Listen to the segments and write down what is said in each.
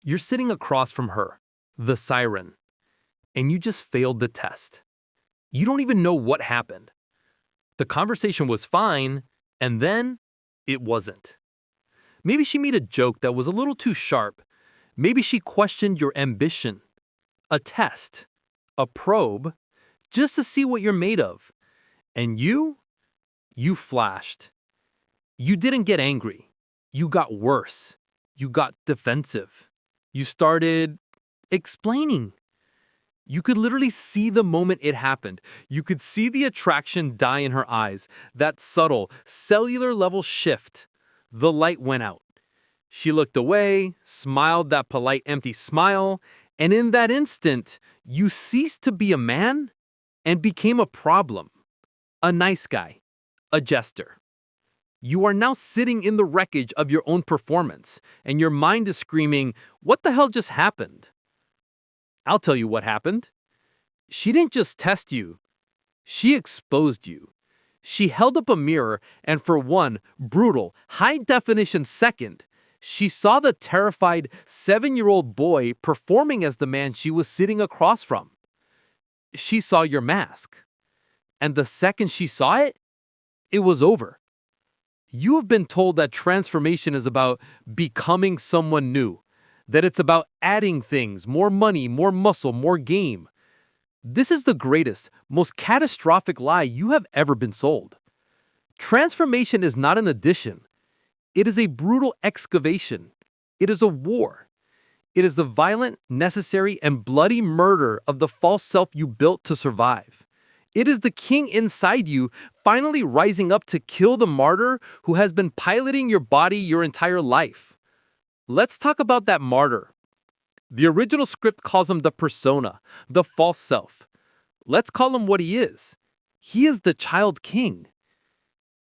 You're sitting across from her, the siren, and you just failed the test. You don't even know what happened. The conversation was fine, and then it wasn't. Maybe she made a joke that was a little too sharp. Maybe she questioned your ambition. A test, a probe, just to see what you're made of. And you flashed. You didn't get angry. You got worse. You got defensive. You started explaining. You could literally see the moment it happened. You could see the attraction die in her eyes, that subtle, cellular level shift. The light went out. She looked away, smiled that polite, empty smile, and in that instant, you ceased to be a man and became a problem. A nice guy. A jester. You are now sitting in the wreckage of your own performance, and your mind is screaming, "What the hell just happened?" I'll tell you what happened. She didn't just test you. She exposed you. She held up a mirror, and for one brutal, high-definition second, she saw the terrified 7-year-old boy performing as the man she was sitting across from. She saw your mask. And the second she saw it, it was over. You have been told that transformation is about becoming someone new, that it's about adding things, more money, more muscle, more game. This is the greatest, most catastrophic lie you have ever been sold. Transformation is not an addition. It is a brutal excavation. It is a war. It is the violent, necessary, and bloody murder of the false self you built to survive. It is the king inside you finally rising up to kill the martyr who has been piloting your body your entire life. Let's talk about that martyr. The original script calls him the persona, the false self. Let's call him what he is. He is the child king.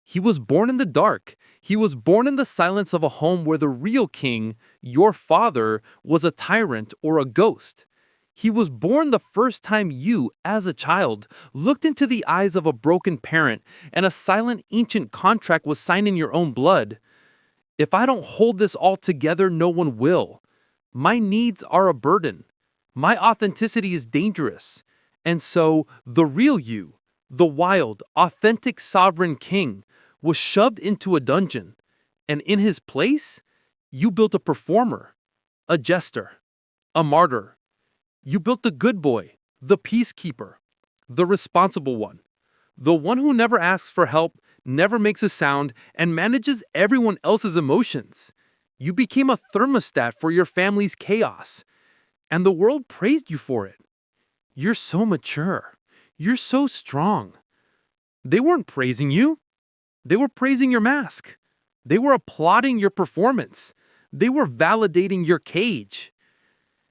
He was born in the dark. He was born in the silence of a home where the real king, your father, was a tyrant or a ghost. He was born the first time you, as a child, looked into the eyes of a broken parent and a silent ancient contract was signed in your own blood. If I don't hold this all together, no one will. My needs are a burden. My authenticity is dangerous. And so, the real you, the wild, authentic sovereign king, was shoved into a dungeon. And in his place, you built a performer, a jester, a martyr. You built the good boy, the peacekeeper, the responsible one, the one who never asks for help, never makes a sound, and manages everyone else's emotions. You became a thermostat for your family's chaos, and the world praised you for it. You're so mature. You're so strong. They weren't praising you. They were praising your mask. They were applauding your performance. They were validating your cage.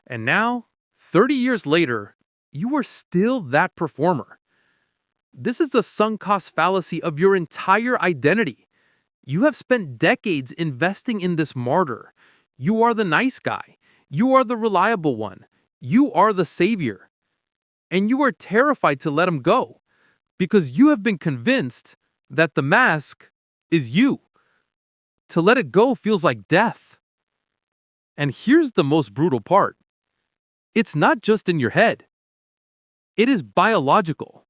And now, 30 years later, you are still that performer. This is the sunk cost fallacy of your entire identity. You have spent decades investing in this martyr. You are the nice guy. You are the reliable one. You are the savior. And you are terrified to let him go because you have been convinced that the mask is you. To let it go feels like death. And here's the most brutal part. It's not just in your head. It is biological.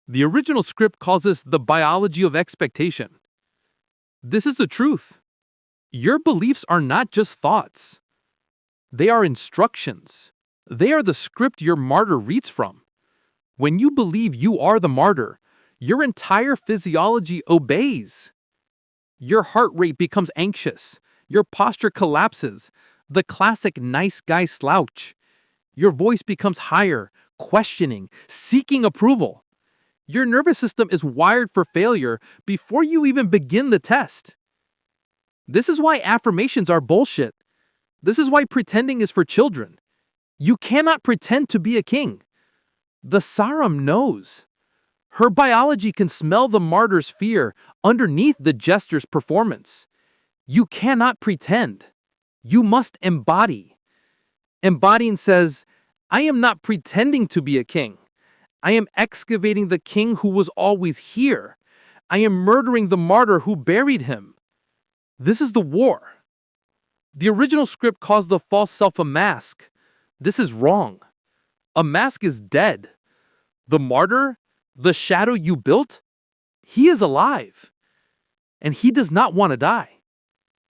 The original script calls this the biology of expectation. This is the truth. Your beliefs are not just thoughts. They are instructions. They are the script your martyr reads from. When you believe you are the martyr, your entire physiology obeys. Your heart rate becomes anxious. Your posture collapses. The classic nice guy slouch. Your voice becomes higher, questioning, seeking approval. Your nervous system is wired for failure before you even begin the test. This is why affirmations are bullshit. This is why pretending is for children. You cannot pretend to be a king. The Saram knows. Her biology can smell the martyr's fear underneath the jester's performance. You cannot pretend. You must embody. Embodying says, I am not pretending to be a king. I am excavating the king who was always here. I am murdering the martyr who buried him. This is the war. The original script calls the false self a mask. This is wrong. A mask is dead. The martyr, the shadow you built, he is alive. And he does not want to die.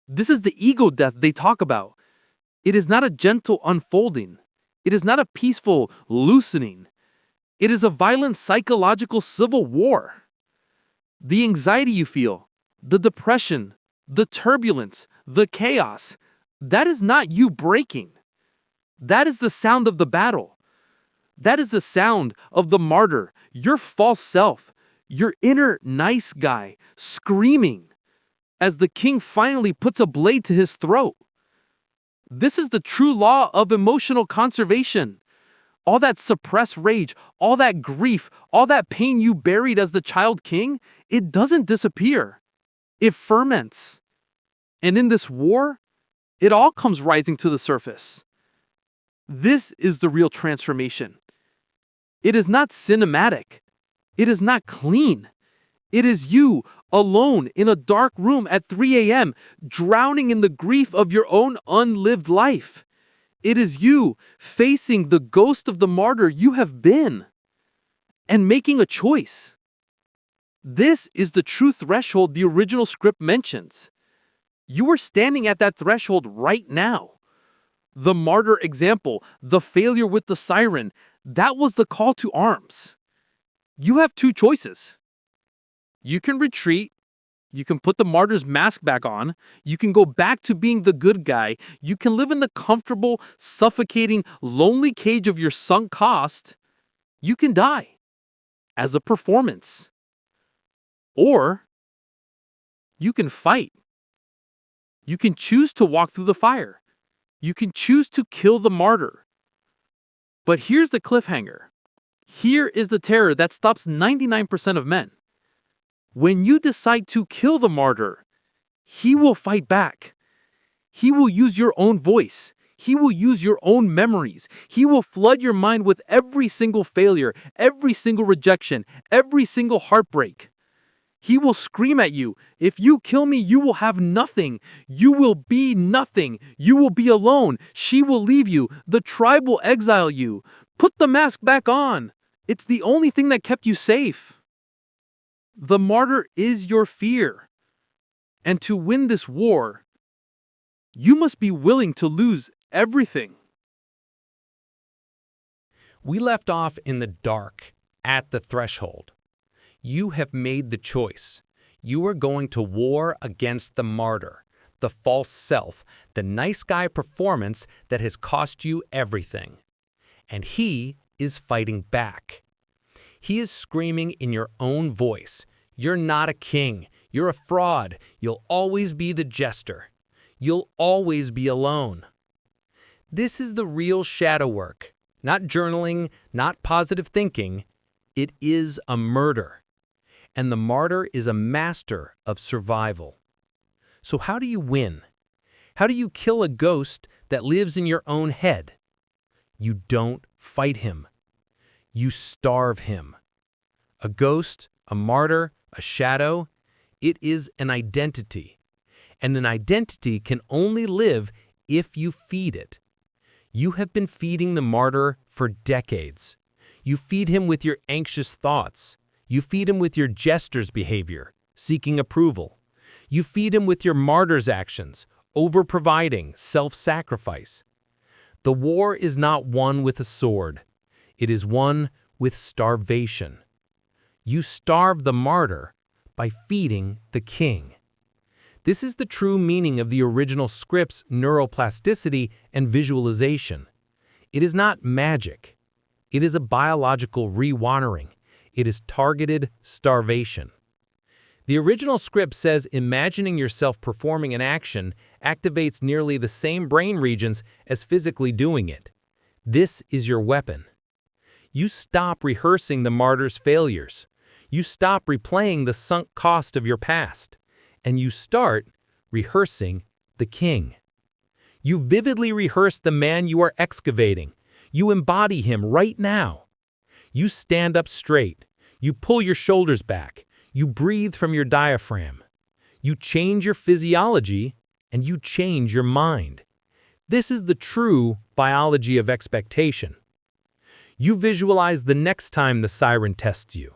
This is the ego death they talk about. It is not a gentle unfolding. It is not a peaceful loosening. It is a violent psychological civil war. The anxiety you feel, the depression, the turbulence, the chaos, that is not you breaking. That is the sound of the battle. That is the sound of the martyr, your false self, your inner nice guy, screaming as the king finally puts a blade to his throat. This is the true law of emotional conservation. All that suppressed rage, all that grief, all that pain you buried as the child king, it doesn't disappear. It ferments. And in this war, it all comes rising to the surface. This is the real transformation. It is not cinematic. It is not clean. It is you, alone in a dark room at 3 a.m., drowning in the grief of your own unlived life. It is you facing the ghost of the martyr you have been and making a choice. This is the true threshold the original script mentions. You are standing at that threshold right now. The martyr example, the failure with the siren, that was the call to arms. You have two choices. You can retreat. You can put the martyr's mask back on. You can go back to being the good guy. You can live in the comfortable, suffocating, lonely cage of your sunk cost. You can die as a performance. Or you can fight. You can choose to walk through the fire. You can choose to kill the martyr. But here's the cliffhanger. Here is the terror that stops 99% of men. When you decide to kill the martyr, he will fight back. He will use your own voice. He will use your own memories. He will flood your mind with every single failure, every single rejection, every single heartbreak. He will scream at you, if you kill me, you will have nothing. You will be nothing. You will be alone. She will leave you. The tribe will exile you. Put the mask back on. It's the only thing that kept you safe. The martyr is your fear. And to win this war, you must be willing to lose everything. We left off in the dark, at the threshold. You have made the choice. You are going to war against the martyr, the false self, the nice guy performance that has cost you everything. And he is fighting back. He is screaming in your own voice, "You're not a king. You're a fraud. You'll always be the jester. You'll always be alone." This is the real shadow work. Not journaling, not positive thinking. It is a murder. And the martyr is a master of survival. So how do you win? How do you kill a ghost that lives in your own head? You don't fight him. You starve him. A ghost, a martyr, a shadow, it is an identity. And an identity can only live if you feed it. You have been feeding the martyr for decades. You feed him with your anxious thoughts. You feed him with your jester's behavior, seeking approval. You feed him with your martyr's actions, over-providing, self-sacrifice. The war is not won with a sword. It is won with starvation. You starve the martyr by feeding the king. This is the true meaning of the original script's neuroplasticity and visualization. It is not magic. It is a biological rewiring. It is targeted starvation. The original script says imagining yourself performing an action activates nearly the same brain regions as physically doing it. This is your weapon. You stop rehearsing the martyr's failures. You stop replaying the sunk cost of your past. And you start rehearsing the king. You vividly rehearse the man you are excavating. You embody him right now. You stand up straight. You pull your shoulders back. You breathe from your diaphragm. You change your physiology and you change your mind. This is the true biology of expectation. You visualize the next time the siren tests you.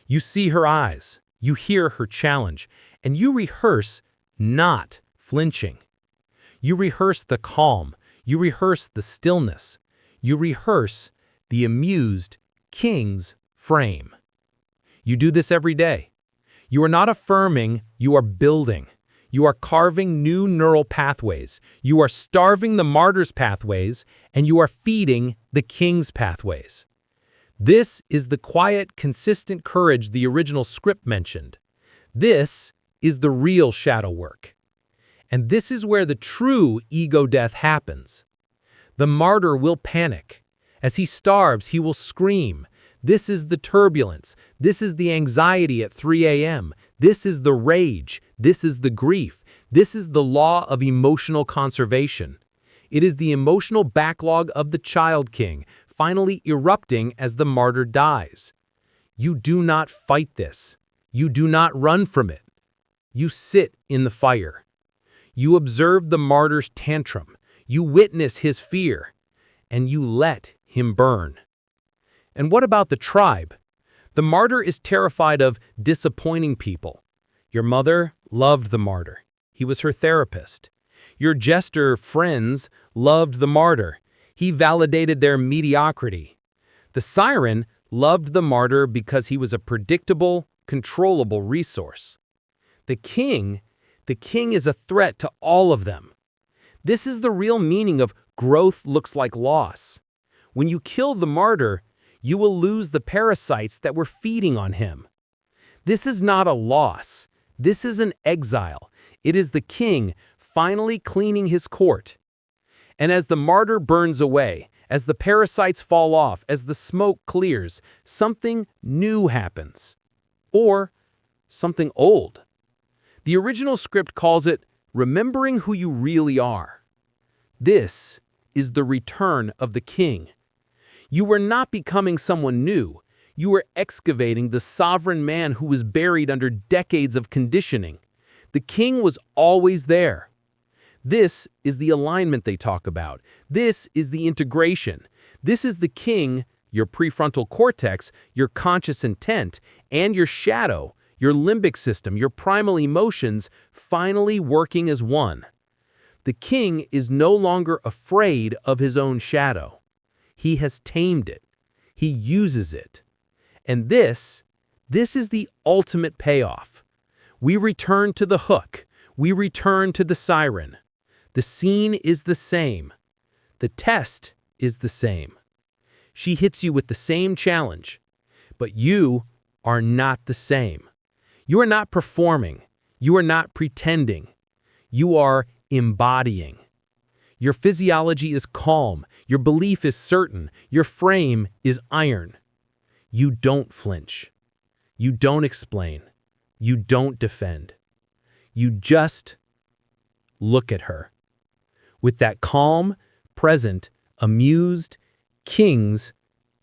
You see her eyes, you hear her challenge, and you rehearse not flinching. You rehearse the calm, you rehearse the stillness, you rehearse the amused king's frame. You do this every day. You are not affirming, you are building. You are carving new neural pathways. You are starving the martyr's pathways, and you are feeding the king's pathways. This is the quiet, consistent courage the original script mentioned. This is the real shadow work. And this is where the true ego death happens. The martyr will panic. As he starves, he will scream. This is the turbulence. This is the anxiety at 3 a.m. This is the rage. This is the grief. This is the law of emotional conservation. It is the emotional backlog of the child king, finally erupting as the martyr dies. You do not fight this. You do not run from it. You sit in the fire. You observe the martyr's tantrum. You witness his fear, and you let him burn. And what about the tribe? The martyr is terrified of disappointing people. Your mother loved the martyr. He was her therapist. Your jester friends loved the martyr. He validated their mediocrity. The siren loved the martyr because he was a predictable, controllable resource. The king is a threat to all of them. This is the real meaning of growth looks like loss. When you kill the martyr, you will lose the parasites that were feeding on him. This is not a loss. This is an exile. It is the king finally cleaning his court. And as the martyr burns away, as the parasites fall off, as the smoke clears, something new happens. Or something old. The original script calls it remembering who you really are. This is the return of the king. You were not becoming someone new. You were excavating the sovereign man who was buried under decades of conditioning. The king was always there. This is the alignment they talk about. This is the integration. This is the king, your prefrontal cortex, your conscious intent, and your shadow, your limbic system, your primal emotions, finally working as one. The king is no longer afraid of his own shadow. He has tamed it. He uses it. And this is the ultimate payoff. We return to the hook. We return to the siren. The scene is the same. The test is the same. She hits you with the same challenge, but you are not the same. You are not performing. You are not pretending. You are embodying. Your physiology is calm. Your belief is certain. Your frame is iron. You don't flinch. You don't explain. You don't defend. You just look at her with that calm, present, amused, king's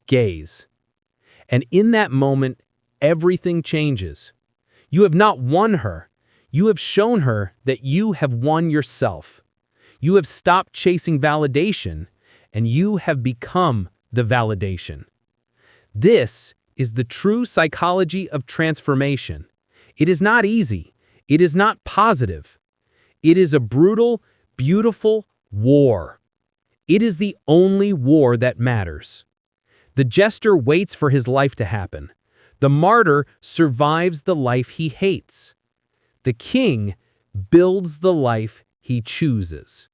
gaze. And in that moment, everything changes. You have not won her. You have shown her that you have won yourself. You have stopped chasing validation, and you have become the validation. This is the true psychology of transformation. It is not easy. It is not positive. It is a brutal, beautiful war. It is the only war that matters. The jester waits for his life to happen. The martyr survives the life he hates. The king builds the life he chooses.